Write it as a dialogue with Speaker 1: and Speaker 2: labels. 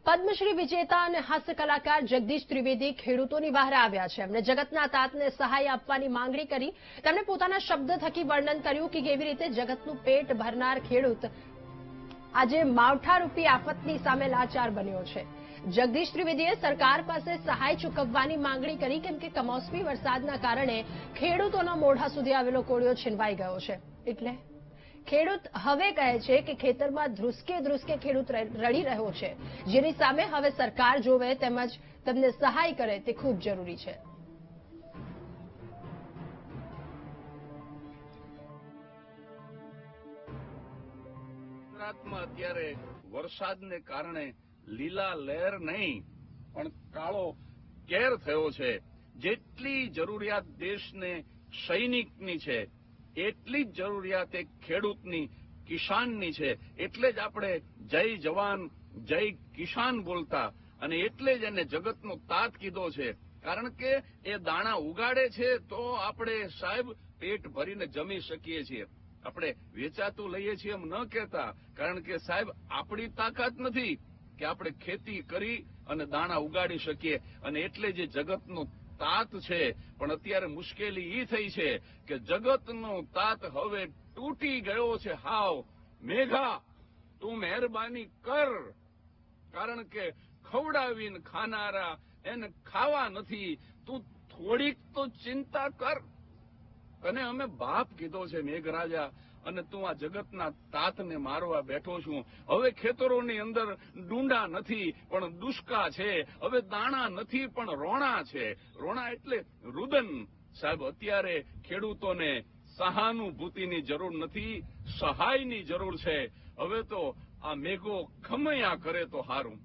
Speaker 1: પદ્મશ્રી વિજેતા અને હાસ્ય કલાકાર જગદીશ ત્રિવેદી ખેડૂતોની બહાર આવ્યા છે। એમણે જગતના તાતને સહાય આપવાની માંગણી કરી। તેમણે પોતાના શબ્દ થકી વર્ણન કર્યું કે કેવી રીતે જગતનું પેટ ભરનાર ખેડૂત આજે માવઠારૂપી આફતની સામે લાચાર બન્યો છે। જગદીશ ત્રિવેદીએ સરકાર પાસે સહાય ચૂકવવાની માંગણી કરી કેમ કે કમોસમી વરસાદના કારણે ખેડૂતોના મોઢા સુધી આવેલો કોળિયો છીનવાઈ ગયો છે। એટલે ખેડૂત હવે કહે છે કે ખેતરમાં ધ્રુસકે ખેડૂત રડી રહ્યો છે, જેની સામે હવે સરકાર જોવે તેમજ તેમને સહાય કરે તે ખૂબ જરૂરી છે।
Speaker 2: ગુજરાતમાં અત્યારે વરસાદને કારણે લીલા લહેર નહીં પણ કાળો કેર થયો છે। જેટલી જરૂરિયાત દેશને સૈનિકની છે એટલી જ જરૂરિયાત એક ખેડૂતની, કિસાનની છે। એટલે જ આપણે જય જવાન જય કિસાન બોલતા અને એટલે જ એને જગતનો તાત કીધો છે। કારણ કે એ દાણા ઉગાડે છે તો આપણે સાહેબ પેટ ભરીને જમી શકીએ છીએ। આપણે વેચાતું લઈએ છીએ એમ ન કહેતા, કારણ કે સાહેબ આપણી તાકાત નથી કે આપણે ખેતી કરી અને દાણા ઉગાડી શકીએ, અને એટલે જે જગતનો તાત છે। પણ અત્યારે મુશ્કેલી એ થઈ છે કે જગતનો તાત હવે તૂટી ગયો છે હાવ। મેઘા તું મહેરબાની કર, કારણ કે ખવડાવીને ખાનારા એને ખાવા નથી। તું થોડીક તો ચિંતા કર। તને અમે બાપ કીધો છે મેઘરાજા, અને તું આ જગતના તાતને મારવા બેઠો છું। હવે ખેતરોની અંદર ડુંડા નથી પણ દુષ્કા છે, હવે દાણા નથી પણ રોણા છે। રોણા એટલે રુદન। સાહેબ અત્યારે ખેડૂતોને સહાનુભૂતિની જરૂર નથી, સહાયની જરૂર છે। હવે તો આ મેઘો ખમૈયા કરે તો હારું।